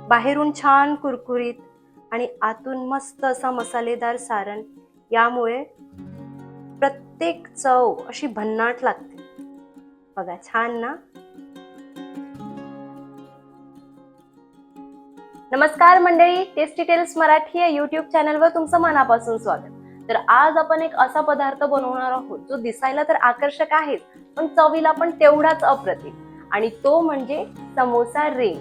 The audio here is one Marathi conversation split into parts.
बाहेरून छान कुरकुरीत आणि आतून मस्त असा मसालेदार सारण, यामुळे प्रत्येक चव अशी भन्नाट लागते बघा. छान ना. नमस्कार मंडळी, टेस्टी टेल्स मराठी या युट्यूब चॅनलवर तुमचं मनापासून स्वागत. तर आज आपण एक असा पदार्थ बनवणार आहोत जो दिसायला तर आकर्षक आहे, पण चवीला पण तेवढाच अप्रतिम, आणि तो म्हणजे समोसा रिंग.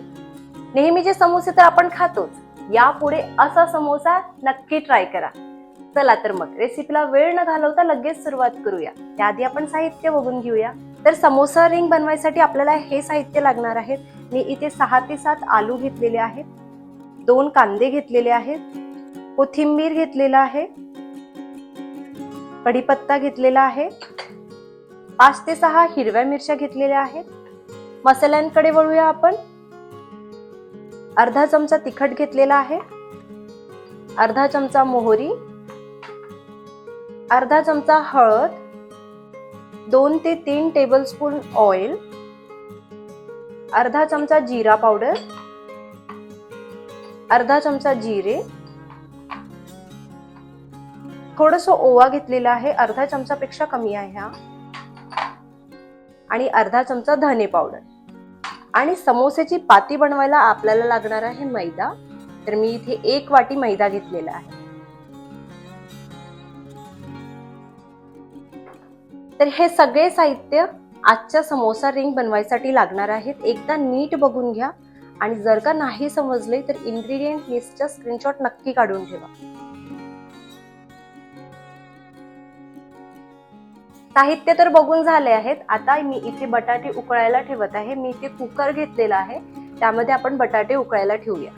नेहमीचे समोसे तर आपण खातोच, यापुढे असा समोसा नक्की ट्राय करा. चला तर मग रेसिपीला वेळ न घालवता लगेच सुरुवात करूया. त्याआधी आपण साहित्य बघून घेऊया. तर समोसा रिंग बनवायसाठी आपल्याला हे साहित्य लागणार आहेत. मी इथे 6 ते 7 आलू घेतलेले आहेत, 2 कांदे घेतलेले आहेत, कोथिंबीर घेतलेला आहे, कढीपत्ता घेतलेला आहे, 5 ते 6 हिरव्या मिरच्या घेतलेल्या आहेत. मसाल्यांकडे वळूया आपण. अर्धा चमचा तिखट घेतलेला आहे, अर्धा चमचा मोहरी, अर्धा चमचा हळद, 2 ते 3 टेबलस्पून ऑइल, अर्धा चमचा जिरा पावडर, अर्धा चमचा जिरे, थोडंसं ओवा घेतलेला आहे, अर्धा चमचापेक्षा कमी आहे हा, आणि अर्धा चमचा धने पावडर. आणि समोसेची पाती बनवायला आपल्याला लागणार आहे मैदा. तर मी इथे 1 वाटी मैदा घेतलेला आहे. तर हे सगळे साहित्य आजच्या समोसा रिंग बनवायसाठी लागणार आहेत. एकदा नीट बघून घ्या, आणि जर का नाही समजले तर इन्ग्रेडियंट लिस्टचा स्क्रीनशॉट नक्की काढून ठेवा. साहित्य तर बघून झाले आहेत. आता मी इथे बटाटे उकळायला ठेवत आहे. मी इथे कुकर घेतलेला आहे, त्यामध्ये आपण बटाटे उकळायला ठेवूया.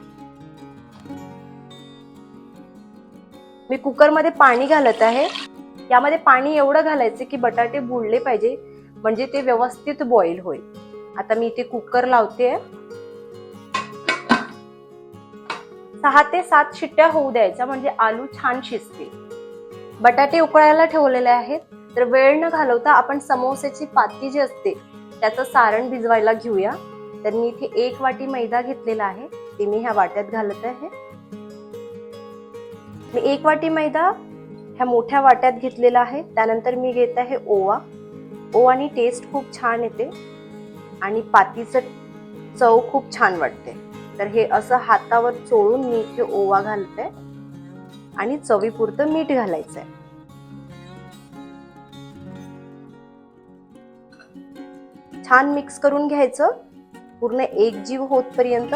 मी कुकर मध्ये पाणी घालत आहे. यामध्ये पाणी एवढं घालायचे की बटाटे बुडले पाहिजे, म्हणजे ते व्यवस्थित बॉईल होईल. आता मी इथे कुकर लावते. 6 ते 7 शिट्ट्या होऊ द्यायच्या, म्हणजे आलू छान शिजतील. बटाटे उकळायला ठेवलेले आहेत. तर वेळ न घालवता आपण समोसेची पाती जी असते त्याचं सारण भिजवायला घेऊया. तर मी इथे 1 वाटी मैदा घेतलेला आहे, ते मी ह्या वाट्यात घालत आहे. मी 1 वाटी मैदा ह्या मोठ्या वाट्यात घेतलेला आहे. त्यानंतर मी घेत आहे ओवा. ओवानी टेस्ट खूप छान येते आणि पातीचं चव खूप छान वाटते. तर हे असं हातावर चोळून मी इथे ओवा घालते, आणि चवीपुरतं मीठ घालायचंय. छान मिक्स करून घ्यायचं, पूर्ण एकजीव होतपर्यंत.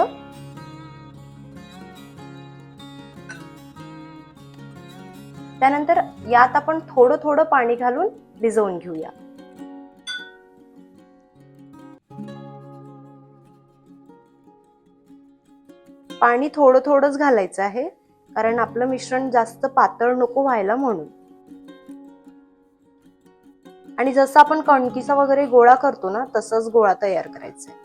त्यानंतर यात आपण थोडं थोडं पाणी घालून भिजवून घेऊया. पाणी थोडं थोडंच घालायचं आहे, कारण आपलं मिश्रण जास्त पातळ नको व्हायला म्हणून. आणि जसं आपण कणकीचा वगैरे गोळा करतो ना, तसंच गोळा तयार करायचा आहे.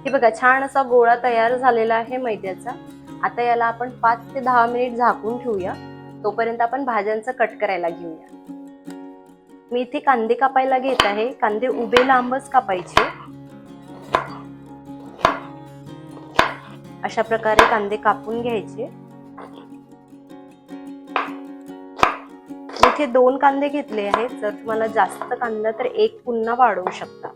हे बघा, छान असा गोळा तयार झालेला आहे मैद्याचा. आता याला आपण 5 ते 10 मिनिट झाकून ठेवूया. तोपर्यंत आपण भाज्यांचं कट करायला घेऊया. मी इथे कांदे कापायला घेत आहे. कांदे उभे लांबच कापायचे. अशा प्रकारे कांदे कापून घ्यायचे. इथे 2 कांदे घेतले आहेत. जर तुम्हाला जास्त कांदा तर 1 पुन्हा वाढवू शकता.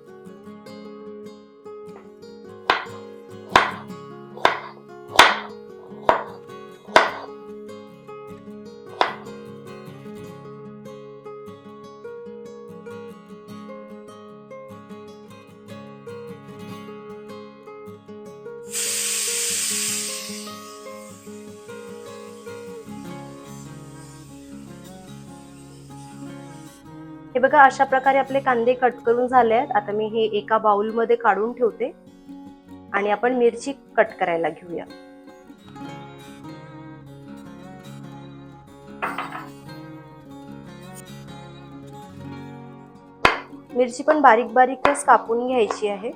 हे बघा, अशा प्रकारे आपले कांदे कट करून झाले आहेत. आता मी हे एका बाउल मध्ये काढून ठेवते, आणि आपण मिरची कट करायला घेऊया. मिरची पण बारीक बारीकच कापून घ्यायची आहे.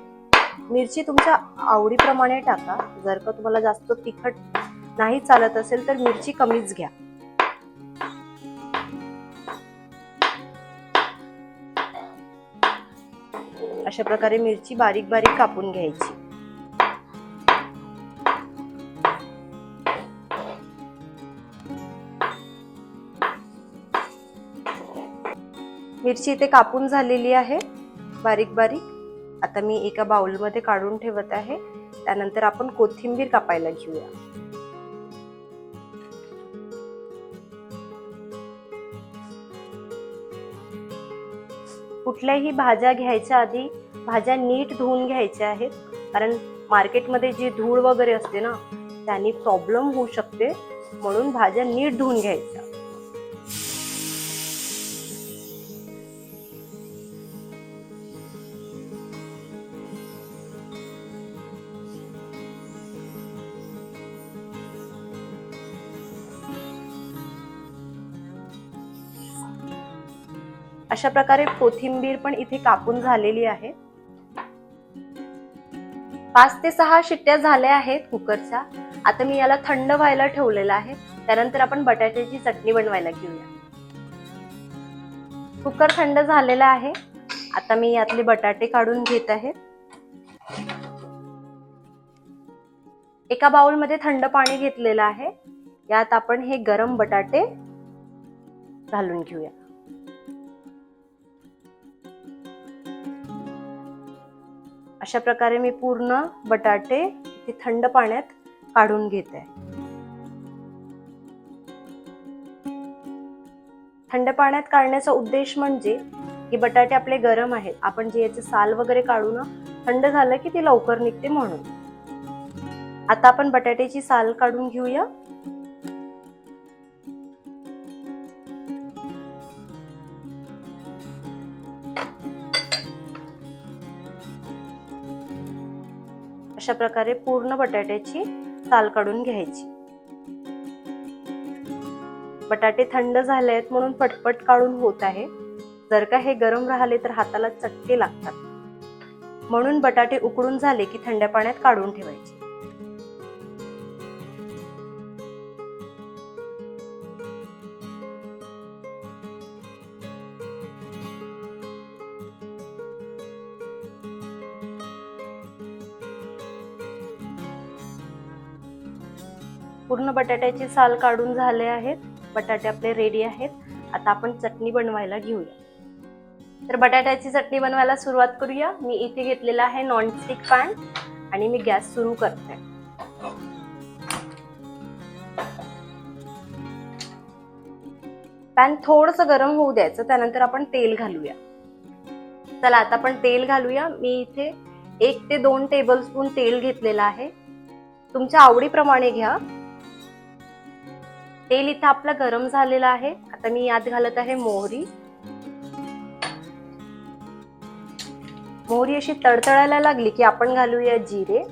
मिरची तुमच्या आवडीप्रमाणे टाका. जर का तुम्हाला जास्त तिखट नाही चालत असेल तर मिरची कमीच घ्या. अशा प्रकारे मिरची बारीक बारीक कापून घ्यायची. मिरची इथे कापून झालेली आहे बारीक बारीक. आता मी एका बाउलमध्ये काढून ठेवत आहे. त्यानंतर आपण कोथिंबीर कापायला घेऊया. कुठल्याही भाज्या घ्यायच्या आधी भाज्या नीट धुवून घ्यायच्या आहेत, कारण मार्केटमध्ये जी धूळ वगैरे असते ना, त्याने प्रॉब्लेम होऊ शकते. म्हणून भाज्या नीट धुवून घ्यायच्या. अशा प्रकारे कोथिंबीर पण इथे कापून झालेली आहे. 5 ते 6 शिट्ट्या झाल्या आहेत कुकरच्या. आता मी याला थंड व्हायला ठेवलेलं आहे. त्यानंतर आपण बटाट्याची चटणी बनवायला घेऊया. कुकर थंड झालेला आहे. आता मी यातले बटाटे काढून घेत आहे. एका बाउल मध्ये थंड पाणी घेतलेलं आहे. यात आपण हे गरम बटाटे घालून घेऊया. अशा प्रकारे मी पूर्ण बटाटे इथे थंड पाण्यात काढून घेते. थंड पाण्यात काढण्याचा उद्देश म्हणजे की बटाटे आपले गरम आहेत, आपण जे याचे साल वगैरे काढू ना, थंड झालं की ते लवकर निघते म्हणून. आता आपण बटाट्याची साल काढून घेऊया. अशा प्रकारे पूर्ण बटाट्याची साल काढून घ्यायची. बटाटे थंड झाले आहेत म्हणून पटपट काढून होत आहे. जर का हे गरम राहिले तर हाताला चटके लागतात. म्हणून बटाटे उकडून झाले की थंड पाण्यात काढून ठेवायचे. पूर्ण बटाट्याची साल काढून झाले आहेत. बटाटे आपले रेडी आहेत. आता आपण चटणी बनवायला घेऊया. तर बटाट्याची चटणी बनवायला सुरुवात करूया. मी इथे घेतलेला आहे नॉनस्टिक पॅन आणि मी गॅस सुरू करते. पॅन थोडंसं गरम होऊ द्यायचं. त्यानंतर आपण तेल घालूया. चला आता आपण तेल घालूया. मी इथे 1 ते 2 टेबलस्पून तेल घेतलेलं आहे. तुमच्या आवडीप्रमाणे घ्या. तेल इथं आपलं गरम झालेलं आहे. आता मी यात घालत आहे मोहरी. मोहरी अशी तडतडायला लागली की आपण घालूया जिरे.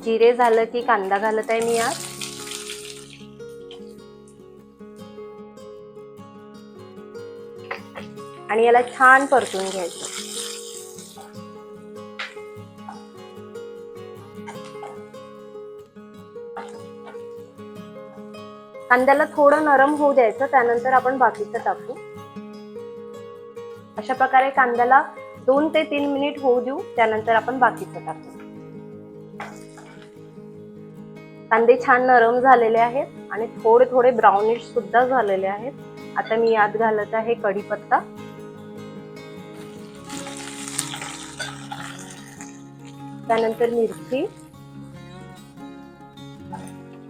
जिरे झालं की कांदा घालत आहे मी यात. आणि याला छान परतून घ्यायचं. कांद्याला थोडं नरम होऊ द्यायचं. त्यानंतर आपण बाकीचं टाकू. अशा प्रकारे कांद्याला 2 ते 3 मिनिट होऊ देऊ. त्यानंतर आपण बाकीचं टाकू. कांदे छान नरम झालेले आहेत आणि थोडे थोडे ब्राउनिश सुद्धा झालेले आहेत. आता मी यात घालत आहे कढीपत्ता. त्यानंतर मिरची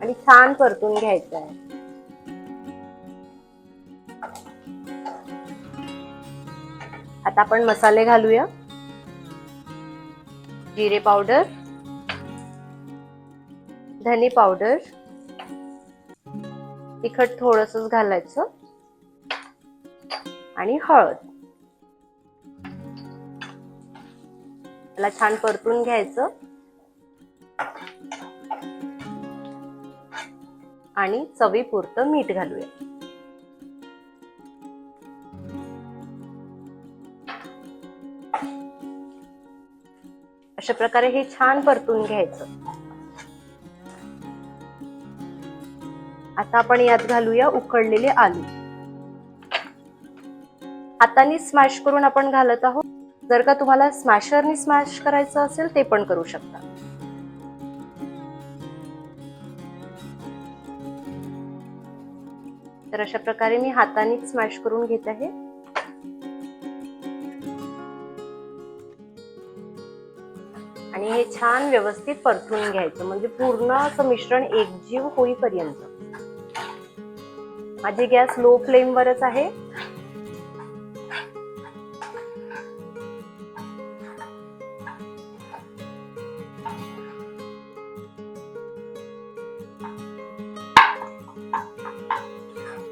आणि छान परतून घ्यायचं आहे. आता आपण मसाले घालूया. जिरे पावडर, धने पावडर, तिखट थोडंसं घालायचं आणि हळद. त्याला छान परतून घ्यायचं आणि चवीपुरतं मीठ घालूया. अशा प्रकारे हे छान परतून घ्यायचं. आता आपण यात घालूया उकडलेले आलू. हाताने स्मॅश करून आपण घालत आहोत. जर का तुम्हाला स्मॅशरनी स्मॅश करायचं असेल ते पण करू शकता. तर अशा प्रकारे मी हाताने स्मॅश करून घेत आहे. आणि हे छान व्यवस्थित परतून घ्यायचं, म्हणजे पूर्ण असं मिश्रण एकजीव होईपर्यंत. माझी गॅस लो फ्लेम वरच आहे.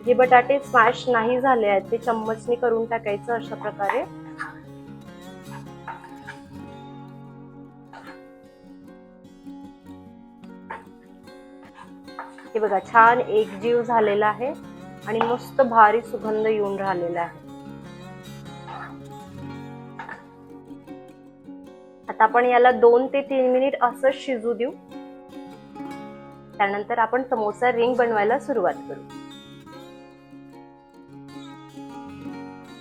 जे बटाटे स्मॅश नाही झाले आहेत ते चम्मचने करून टाकायचं अशा प्रकारे. हे बघा छान एकजीव झालेला आहे आणि मस्त भारी सुगंध येऊन राहिलेला आहे. आता आपण याला 2 ते 3 मिनिट असं शिजू देऊ. त्यानंतर आपण समोसा रिंग बनवायला सुरुवात करू.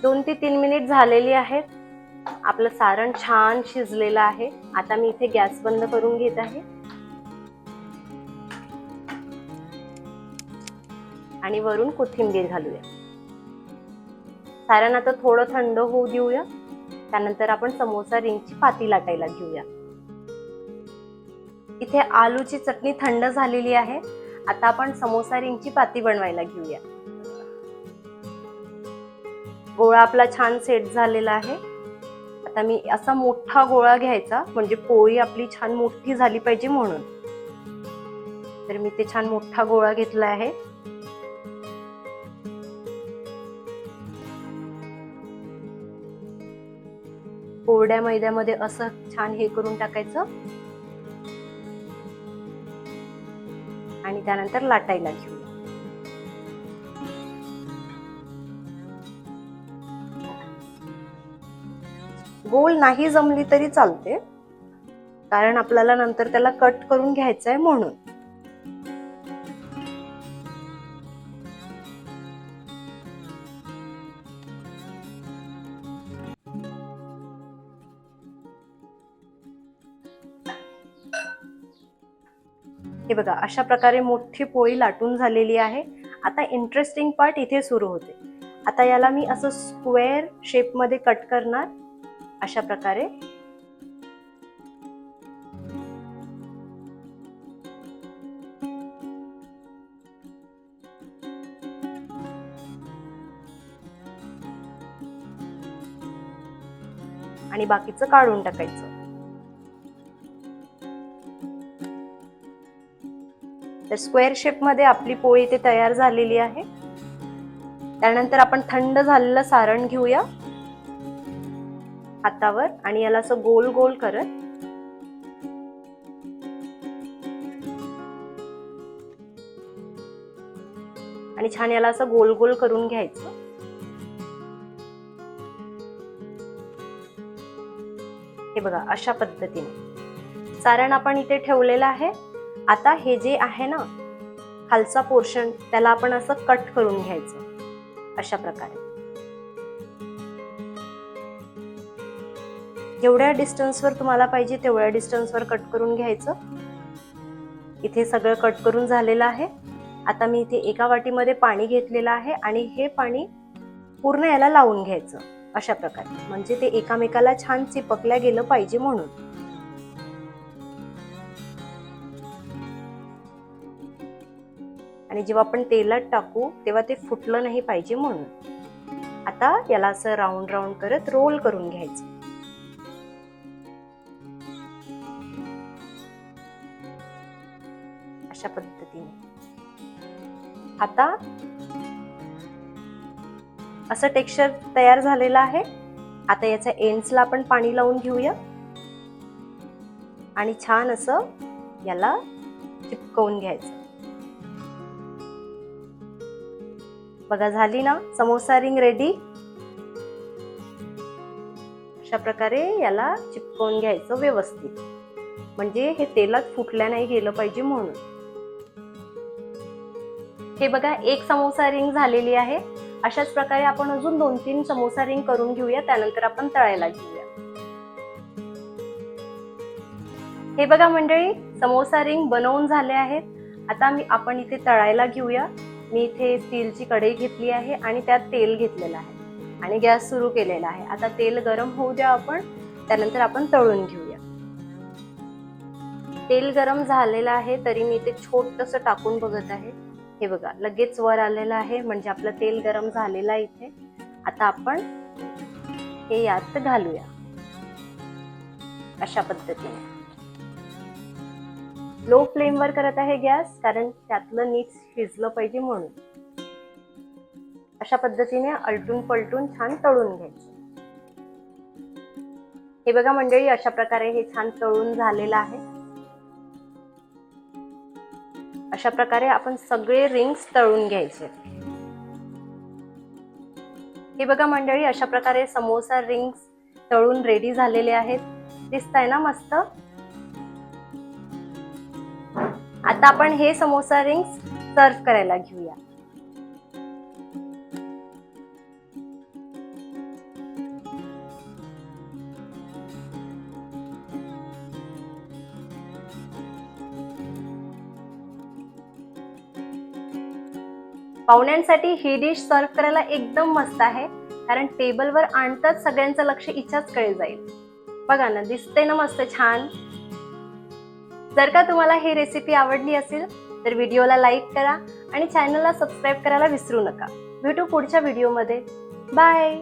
2 ते 3 मिनिट झालेली आहेत. आपलं सारण छान शिजलेलं आहे. आता मी इथे गॅस बंद करून घेत आहे आणि वरून कोथिंबीर घालूया. सारण आता थोडं थंड होऊ देऊया. त्यानंतर आपण समोसा रिंगची पाती लाटायला घेऊया. इथे आलूची चटणी थंड झालेली आहे. आता आपण समोसा रिंगची पाती बनवायला घेऊया. गोळा आपला छान सेट झालेला आहे. आता मी असा मोठा गोळा घ्यायचा, म्हणजे पोळी आपली छान मोठी झाली पाहिजे म्हणून. तर मी ते छान मोठा गोळा घेतला आहे. कोरड्या मैद्यामध्ये असं छान हे करून टाकायचं आणि त्यानंतर लाटायला घेऊ. गोल नाही जमली तरी चालते, कारण आपल्याला नंतर त्याला कट करून घ्यायचंय म्हणून. हे बघा अशा प्रकारे मोठी पोळी लाटून झालेली आहे. आता इंटरेस्टिंग पार्ट इथे सुरू होते. आता याला मी असं स्क्वेअर शेप मध्ये कट करणार अशा प्रकारे. आणि बाकीचं काढून टाकायचं. तर स्क्वेअर शेप मध्ये आपली पोळी इथे तयार झालेली आहे. त्यानंतर आपण थंड झालेलं सारण घेऊया हातावर आणि याला असं गोल गोल करत आणि छान याला असं गोल गोल करून घ्यायचं. हे बघा अशा पद्धतीने सारण आपण इथे ठेवलेलं आहे. आता हे जे आहे ना खालचा पोर्शन, त्याला आपण असं कट करून घ्यायचं अशा प्रकारे. जेवढ्या डिस्टन्सवर तुम्हाला पाहिजे तेवढ्या डिस्टन्सवर कट करून घ्यायचं. इथे सगळं कट करून झालेलं आहे. आता मी इथे एका वाटीमध्ये पाणी घेतलेलं आहे आणि हे पाणी पूर्ण याला लावून घ्यायचं अशा प्रकारे, म्हणजे ते एकामेकाला छान चिपकल्या गेलं पाहिजे म्हणून. आणि जेव्हा आपण तेलात टाकू तेव्हा ते फुटलं नाही पाहिजे म्हणून. आता याला असं राऊंड राऊंड करत रोल करून घ्यायचं. अशा पद्धतीने आता असं टेक्स्चर तयार झालेलं आहे. आता याच्या एंड्सला आपण पाणी लावून घेऊया आणि छान असं याला चिपकवून घ्यायचं. बघा झाली ना समोसा रिंग रेडी. अशा प्रकारे याला चिपकवून घ्यायचं व्यवस्थित, म्हणजे हे तेलात फुटल्या नाही गेलं पाहिजे म्हणून. हे बघा एक समोसा रिंग झालेली आहे. अशाच प्रकारे आपण अजून 2-3 समोसा रिंग करून घेऊया, त्यानंतर आपण तळायला घेऊया. हे बघा मंडळी, समोसा रिंग बनवून झाले आहेत. आता आपण इथे तळायला घेऊया. मी इथे स्टीलची कढई घेतली आहे आणि त्यात तेल घेतलेलं आहे आणि गॅस सुरू केलेला आहे. आता तेल गरम होऊ द्या आपण, त्यानंतर आपण तळून घेऊया. तेल गरम झालेलं आहे तरी मी इथे छोटंसं टाकून बघत आहे. हे बघा, लगेच वर आलेलं आहे, म्हणजे आपलं तेल गरम झालेलं आहे इथे. आता आपण हे यात घालूया अशा पद्धतीने. लो फ्लेमवर करत आहे गॅस, कारण त्यातलं नीट शिजलं पाहिजे म्हणून. अशा पद्धतीने आलटून पलटून छान तळून घ्यायचं. हे बघा मंडळी, अशा प्रकारे हे छान तळून झालेलं आहे. अशा प्रकारे आपण सगळे रिंग्स तळून घ्यायचे. हे बघा मंडळी, अशा प्रकारे समोसा रिंग्स तळून रेडी झालेले आहेत. दिसताय ना मस्त. आता आपण हे समोसा रिंग्स सर्व करायला घेऊया. पाहुण्यांसाठी ही डिश सर्व करायला एकदम मस्त आहे, कारण टेबलवर आणताच सगळ्यांचं लक्ष इच्छाचकडे जाईल. बघा ना, दिसते ना मस्त छान. जर का तुम्हाला ही रेसिपी आवडली असेल तर व्हिडिओला लाईक करा आणि चॅनलला सबस्क्राईब करायला विसरू नका. भेटू पुढच्या व्हिडिओमध्ये. बाय.